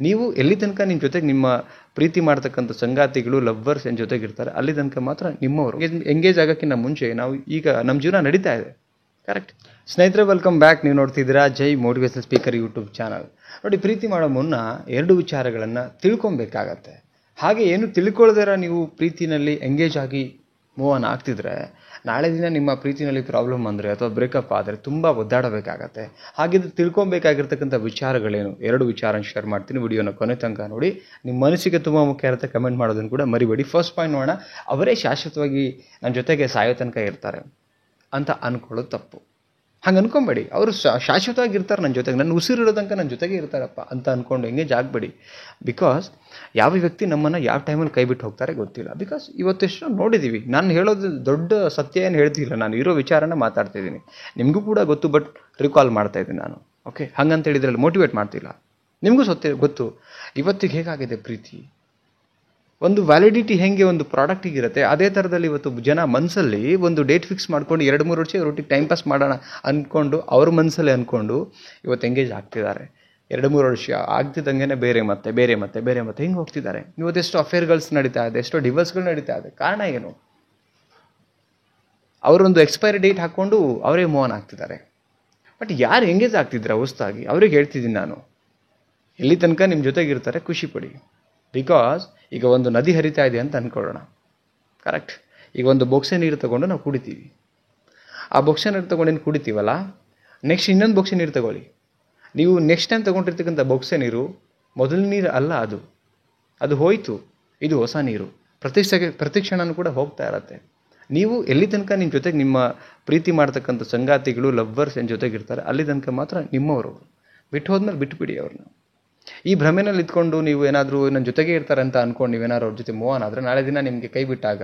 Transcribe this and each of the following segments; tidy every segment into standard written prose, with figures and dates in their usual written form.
ನೀವು ಎಲ್ಲಿ ತನಕ ನಿಮ್ಮ ಜೊತೆಗೆ ನಿಮ್ಮ ಪ್ರೀತಿ ಮಾಡ್ತಕ್ಕಂಥ ಸಂಗಾತಿಗಳು ಲವ್ವರ್ಸ್ ಏನು ಜೊತೆಗೆ ಇರ್ತಾರೆ ಅಲ್ಲಿ ತನಕ ಮಾತ್ರ ನಿಮ್ಮವರು. ಎಂಗೇಜ್ ಆಗೋಕ್ಕಿಂತ ಮುಂಚೆ ನಾವು ಈಗ ನಮ್ಮ ಜೀವನ ನಡೀತಾ ಇದೆ. ಕರೆಕ್ಟ್ ಸ್ನೇಹಿತರೆ, ವೆಲ್ಕಮ್ ಬ್ಯಾಕ್. ನೀವು ನೋಡ್ತಿದ್ದೀರಾ ಜೈ ಮೋಟಿವೇಶನಲ್ ಸ್ಪೀಕರ್ ಯೂಟ್ಯೂಬ್ ಚಾನಲ್. ನೋಡಿ, ಪ್ರೀತಿ ಮಾಡೋ ಮುನ್ನ 2 ವಿಚಾರಗಳನ್ನು ತಿಳ್ಕೊಬೇಕಾಗತ್ತೆ. ಹಾಗೆ ಏನು ತಿಳ್ಕೊಳ್ಳೋದರ ನೀವು ಪ್ರೀತಿನಲ್ಲಿ ಎಂಗೇಜ್ ಆಗಿ ಮೂವ್ ಆನ್ ಆಗ್ತಿದ್ರೆ ನಾಳೆ ದಿನ ನಿಮ್ಮ ಪ್ರೀತಿನಲ್ಲಿ ಪ್ರಾಬ್ಲಮ್ ಅಂದರೆ ಅಥವಾ ಬ್ರೇಕಪ್ ಆದರೆ ತುಂಬ ಒದ್ದಾಡಬೇಕಾಗತ್ತೆ. ಹಾಗಿದ್ರೆ ತಿಳ್ಕೊಬೇಕಾಗಿರ್ತಕ್ಕಂಥ ವಿಚಾರಗಳೇನು? 2 ವಿಚಾರ ಶೇರ್ ಮಾಡ್ತೀನಿ. ವಿಡಿಯೋನ ಕೊನೆ ತನಕ ನೋಡಿ. ನಿಮ್ಮ ಮನಸ್ಸಿಗೆ ತುಂಬ ಮುಖ್ಯ ಇರುತ್ತೆ. ಕಮೆಂಟ್ ಮಾಡೋದನ್ನು ಕೂಡ ಮರಿಬೇಡಿ. ಫಸ್ಟ್ ಪಾಯಿಂಟ್ ನೋಡೋಣ. ಅವರೇ ಶಾಶ್ವತವಾಗಿ ನನ್ನ ಜೊತೆಗೆ ಸಾಯೋ ತನಕ ಇರ್ತಾರೆ ಅಂತ ಅಂದ್ಕೊಳ್ಳೋದು ತಪ್ಪು. ಹಂಗೆ ಅನ್ಕೊಂಬೇಡಿ. ಅವರು ಶಾಶ್ವತವಾಗಿ ಇರ್ತಾರೆ ನನ್ನ ಜೊತೆಗೆ, ನನ್ನ ಉಸಿರಿರೋ ತನಕ ನನ್ನ ಜೊತೆಗೆ ಇರ್ತಾರಪ್ಪ ಅಂತ ಅಂದ್ಕೊಂಡು ಎಂಗೇಜ್ ಆಗಬೇಡಿ. ಬಿಕಾಸ್ ಯಾವ ವ್ಯಕ್ತಿ ನಮ್ಮನ್ನು ಯಾವ ಟೈಮಲ್ಲಿ ಕೈ ಬಿಟ್ಟು ಹೋಗ್ತಾರೆ ಗೊತ್ತಿಲ್ಲ. ಬಿಕಾಸ್ ಇವತ್ತೆಷ್ಟು ನೋಡಿದ್ದೀವಿ. ನಾನು ಹೇಳೋದು ದೊಡ್ಡ ಸತ್ಯ ಏನು ಹೇಳ್ತಿಲ್ಲ, ನಾನು ಇರೋ ವಿಚಾರನ ಮಾತಾಡ್ತಿದ್ದೀನಿ. ನಿಮಗೂ ಕೂಡ ಗೊತ್ತು, ಬಟ್ ರಿಕಾಲ್ ಮಾಡ್ತಾಯಿದ್ದೀನಿ ನಾನು. ಓಕೆ, ಹಂಗಂತ ಹೇಳಿದ್ರಲ್ಲಿ ಮೋಟಿವೇಟ್ ಮಾಡ್ತಿಲ್ಲ. ನಿಮಗೂ ಗೊತ್ತು ಇವತ್ತಿಗೆ ಹೇಗಾಗಿದೆ ಪ್ರೀತಿ. ಒಂದು ವ್ಯಾಲಿಡಿಟಿ ಹೆಂಗೆ ಒಂದು ಪ್ರಾಡಕ್ಟಿಗೆ ಇರುತ್ತೆ, ಅದೇ ಥರದಲ್ಲಿ ಇವತ್ತು ಜನ ಮನಸ್ಸಲ್ಲಿ ಒಂದು ಡೇಟ್ ಫಿಕ್ಸ್ ಮಾಡ್ಕೊಂಡು 2-3 ವರ್ಷ ಇವರೊಟ್ಟಿಗೆ ಟೈಮ್ ಪಾಸ್ ಮಾಡೋಣ ಅಂದ್ಕೊಂಡು ಅವ್ರ ಮನಸ್ಸಲ್ಲಿ ಅಂದ್ಕೊಂಡು ಇವತ್ತು ಎಂಗೇಜ್ ಆಗ್ತಿದ್ದಾರೆ. 2-3 ವರ್ಷ ಆಗ್ತಿದ್ದಂಗೆ ಬೇರೆ ಮತ್ತೆ ಹಿಂಗೆ ಹೋಗ್ತಿದ್ದಾರೆ. ಇವತ್ತೆಷ್ಟು ಅಫೇರ್ಗಳ್ಸ್ ನಡೀತಾ ಇದೆ, ಎಷ್ಟೋ ಡಿವೋರ್ಸ್ಗಳು ನಡೀತಾ ಇದೆ. ಕಾರಣ ಏನು? ಅವರೊಂದು ಎಕ್ಸ್ಪೈರಿ ಡೇಟ್ ಹಾಕ್ಕೊಂಡು ಅವರೇ ಮೂವ್ ಆನ್ ಆಗ್ತಿದ್ದಾರೆ. ಬಟ್ ಯಾರು ಎಂಗೇಜ್ ಆಗ್ತಿದ್ರೆ ಹೊಸ್ದಾಗಿ ಅವ್ರಿಗೆ ಹೇಳ್ತಿದ್ದೀನಿ ನಾನು, ಎಲ್ಲಿ ತನಕ ನಿಮ್ಮ ಜೊತೆಗಿರ್ತಾರೆ ಖುಷಿ ಪಡಿ. ಬಿಕಾಸ್ ಈಗ ಒಂದು ನದಿ ಹರಿತಾ ಇದೆ ಅಂತ ಅಂದ್ಕೊಳ್ಳೋಣ. ಕರೆಕ್ಟ್, ಈಗ ಒಂದು ಬೊಕ್ಸೆ ನೀರು ತೊಗೊಂಡು ನಾವು ಕುಡಿತೀವಿ. ಆ ಬೊಕ್ಸೆ ನೀರು ತೊಗೊಂಡೇನು ಕುಡಿತೀವಲ್ಲ, ನೆಕ್ಸ್ಟ್ ಇನ್ನೊಂದು ಬೊಕ್ಸೆ ನೀರು ತಗೊಳ್ಳಿ. ನೀವು ನೆಕ್ಸ್ಟ್ ಟೈಮ್ ತೊಗೊಂಡಿರ್ತಕ್ಕಂಥ ಬೊಕ್ಸೆ ನೀರು ಮೊದಲ ನೀರು ಅಲ್ಲ, ಅದು ಹೋಯಿತು. ಇದು ಹೊಸ ನೀರು. ಪ್ರತಿ ಕ್ಷಣನೂ ಕೂಡ ಹೋಗ್ತಾ ಇರತ್ತೆ. ನೀವು ಎಲ್ಲಿ ತನಕ ನಿಮ್ಮ ಜೊತೆಗೆ ನಿಮ್ಮ ಪ್ರೀತಿ ಮಾಡ್ತಕ್ಕಂಥ ಸಂಗಾತಿಗಳು ಲವ್ವರ್ಸ್ ಏನು ಜೊತೆಗೆ ಇರ್ತಾರೆ ಅಲ್ಲಿ ತನಕ ಮಾತ್ರ ನಿಮ್ಮವರು. ಬಿಟ್ಟು ಹೋದ್ಮೇಲೆ ಬಿಟ್ಟುಬಿಡಿ ಅವ್ರನ್ನ. ಈ ಭ್ರಮೆನಲ್ಲಿ ಇದ್ಕೊಂಡು ನೀವು ಏನಾದರೂ ನನ್ನ ಜೊತೆಗೆ ಇರ್ತಾರೆ ಅಂತ ಅಂದ್ಕೊಂಡು ನೀವೇನಾದ್ರು ಅವ್ರ ಜೊತೆ ಮೂವ್ ಆನ್ ಆದರೆ ನಾಳೆ ದಿನ ನಿಮಗೆ ಕೈ ಬಿಟ್ಟಾಗ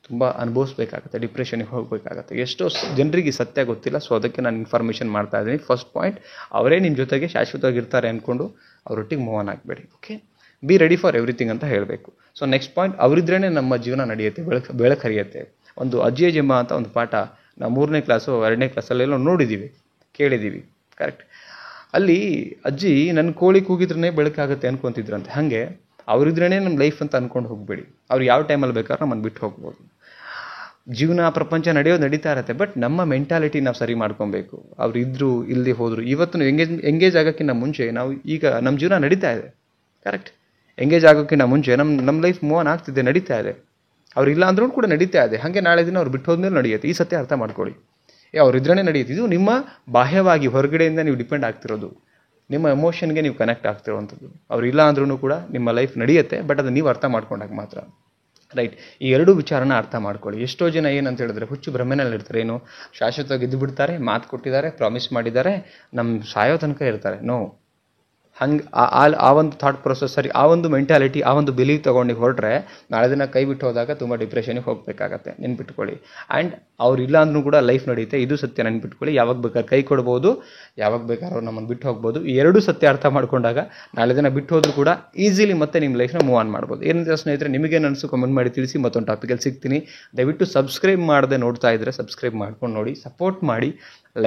ತುಂಬ ಅನುಭವಿಸ್ಬೇಕಾಗತ್ತೆ, ಡಿಪ್ರೆಷನಿಗೆ ಹೋಗಬೇಕಾಗತ್ತೆ. ಎಷ್ಟೋ ಜನರಿಗೆ ಸತ್ಯ ಗೊತ್ತಿಲ್ಲ. ಸೊ ಅದಕ್ಕೆ ನಾನು ಇನ್ಫಾರ್ಮೇಷನ್ ಮಾಡ್ತಾ ಇದ್ದೀನಿ. ಫಸ್ಟ್ ಪಾಯಿಂಟ್, ಅವರೇ ನಿಮ್ಮ ಜೊತೆಗೆ ಶಾಶ್ವತವಾಗಿರ್ತಾರೆ ಅಂದ್ಕೊಂಡು ಅವರೊಟ್ಟಿಗೆ ಮೂವ್ ಆನ್ ಆಗಬೇಡಿ. Okay, be ready for everything ಅಂತ ಹೇಳಬೇಕು. ಸೊ ನೆಕ್ಸ್ಟ್ ಪಾಯಿಂಟ್, ಅವರಿದ್ರೇ ನಮ್ಮ ಜೀವನ ನಡೆಯುತ್ತೆ, ಬೆಳಕು ಹರಿಯುತ್ತೆ. ಒಂದು ಅಜ್ಜಿಯ ಜಮ್ಮ ಅಂತ ಒಂದು ಪಾಠ ನಾವು 3ನೇ ಕ್ಲಾಸು 2ನೇ ಕ್ಲಾಸಲ್ಲೆಲ್ಲ ನೋಡಿದ್ದೀವಿ, ಕೇಳಿದ್ದೀವಿ. ಕರೆಕ್ಟ್, ಅಲ್ಲಿ ಅಜ್ಜಿ ನನ್ನ ಕೋಳಿ ಕೂಗಿದ್ರೇ ಬೆಳಕಾಗುತ್ತೆ ಅನ್ಕೊತಿದ್ರಂತೆ. ಹಾಗೆ ಅವರಿದ್ರೇ ನಮ್ಮ ಲೈಫ್ ಅಂತ ಅಂದ್ಕೊಂಡು ಹೋಗಬೇಡಿ. ಅವ್ರು ಯಾವ ಟೈಮಲ್ಲಿ ಬೇಕಾದ್ರೆ ನಮ್ಮನ್ನು ಬಿಟ್ಟು ಹೋಗ್ಬೋದು. ಜೀವನ ಪ್ರಪಂಚ ನಡೀತಾ ಇರುತ್ತೆ. ಬಟ್ ನಮ್ಮ ಮೆಂಟಾಲಿಟಿ ನಾವು ಸರಿ ಮಾಡ್ಕೊಬೇಕು. ಅವ್ರು ಇದ್ದರು ಇಲ್ಲಿ ಹೋದರು. ಇವತ್ತು ಎಂಗೇಜ್ ಆಗೋಕ್ಕಿಂತ ಮುಂಚೆ ನಾವು ಈಗ ನಮ್ಮ ಜೀವನ ನಡೀತಾ ಇದೆ. ಕರೆಕ್ಟ್, ಎಂಗೇಜ್ ಆಗೋಕ್ಕಿಂತ ಮುಂಚೆ ನಮ್ಮ ಲೈಫ್ ಮೂವ್ ಆನ್ ಆಗ್ತಿದೆ, ನಡೀತಾ ಇದೆ. ಅವ್ರು ಇಲ್ಲ ಅಂದ್ರೂ ಕೂಡ ನಡೀತಾ ಇದೆ. ಹಾಗೆ ನಾಳೆ ದಿನ ಅವ್ರು ಬಿಟ್ಟು ಹೋದ್ಮೇಲೆ ನಡೆಯುತ್ತೆ. ಈ ಸತ್ಯ ಅರ್ಥ ಮಾಡ್ಕೊಳ್ಳಿ. ಅವ್ರಿದ್ರೇ ನಡೆಯುತ್ತೆ. ಇದು ನಿಮ್ಮ ಬಾಹ್ಯವಾಗಿ ಹೊರಗಡೆಯಿಂದ ನೀವು ಡಿಪೆಂಡ್ ಆಗ್ತಿರೋದು. ನಿಮ್ಮ ಎಮೋಷನ್ಗೆ ನೀವು ಕನೆಕ್ಟ್ ಆಗ್ತಿರೋವಂಥದ್ದು. ಅವ್ರು ಇಲ್ಲ ಅಂದ್ರೂ ಕೂಡ ನಿಮ್ಮ ಲೈಫ್ ನಡೆಯುತ್ತೆ. ಬಟ್ ಅದು ನೀವು ಅರ್ಥ ಮಾಡ್ಕೊಂಡಾಗ ಮಾತ್ರ. ರೈಟ್, ಈ 2 ವಿಚಾರನ ಅರ್ಥ ಮಾಡ್ಕೊಳ್ಳಿ. ಎಷ್ಟೋ ಜನ ಏನಂತ ಹೇಳಿದ್ರೆ ಹುಚ್ಚು ಭ್ರಮೆನಲ್ಲಿ ಇರ್ತಾರೆ. ಏನು ಶಾಶ್ವತವಾಗಿ ಇದ್ದು ಬಿಡ್ತಾರೆ, ಮಾತು ಕೊಟ್ಟಿದ್ದಾರೆ, ಪ್ರಾಮಿಸ್ ಮಾಡಿದ್ದಾರೆ, ನಮ್ಮ ಸಾಯೋ ತನಕ ಇರ್ತಾರೆ. ನೋ, ಹಂಗೆ ಆ ಒಂದು ಥಾಟ್ ಪ್ರೊಸೆಸ್ ಸರಿ, ಆ ಒಂದು ಮೆಂಟಾಲಿಟಿ, ಆ ಒಂದು ಬಿಲೀವ್ ತೊಗೊಂಡು ಹೊರಟ್ರೆ ನಾಳೆ ದಿನ ಕೈ ಬಿಟ್ಟು ಹೋದಾಗ ತುಂಬ ಡಿಪ್ರೆಷನಿಗೆ ಹೋಗಬೇಕಾಗತ್ತೆ. ನೆನ್ಪಿಟ್ಕೊಳ್ಳಿ. ಆ್ಯಂಡ್ ಅವ್ರು ಇಲ್ಲ ಅಂದ್ರೂ ಕೂಡ ಲೈಫ್ ನಡೆಯುತ್ತೆ. ಇದು ಸತ್ಯ ನೆನ್ಪಿಟ್ಕೊಳ್ಳಿ. ಯಾವಾಗ ಬೇಕಾದ್ರೆ ಕೈ ಕೊಡ್ಬೋದು, ಯಾವಾಗ ಬೇಕಾದ್ರೆ ಅವ್ರು ನಮ್ಮನ್ನು ಬಿಟ್ಟು ಹೋಗ್ಬೋದು. ಈ 2 ಸತ್ಯ ಅರ್ಥ ಮಾಡ್ಕೊಂಡಾಗ ನಾಳೆ ದಿನ ಬಿಟ್ಟು ಹೋದ್ರು ಕೂಡ ಈಸಿಲಿ ಮತ್ತೆ ನಿಮ್ಮ ಲೈಫ್ನ ಮೂವ್ ಆನ್ ಮಾಡ್ಬೋದು. ಏನಂತ ಸ್ನೇಹಿತರೆ, ನಿಮಗೇನು ಅನಿಸು ಕಮೆಂಟ್ ಮಾಡಿ ತಿಳಿಸಿ. ಮತ್ತೊಂದು ಟಾಪಿಕಲ್ಲಿ ಸಿಗ್ತೀನಿ. ದಯವಿಟ್ಟು ಸಬ್ಸ್ಕ್ರೈಬ್ ಮಾಡದೆ ನೋಡ್ತಾ ಇದ್ದರೆ ಸಬ್ಸ್ಕ್ರೈಬ್ ಮಾಡ್ಕೊಂಡು ನೋಡಿ, ಸಪೋರ್ಟ್ ಮಾಡಿ,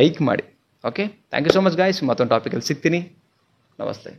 ಲೈಕ್ ಮಾಡಿ. Okay, thank you so much guys. ಮತ್ತೊಂದು ಟಾಪಿಕಲ್ಲಿ ಸಿಗ್ತೀನಿ. ನಮಸ್ತೆ.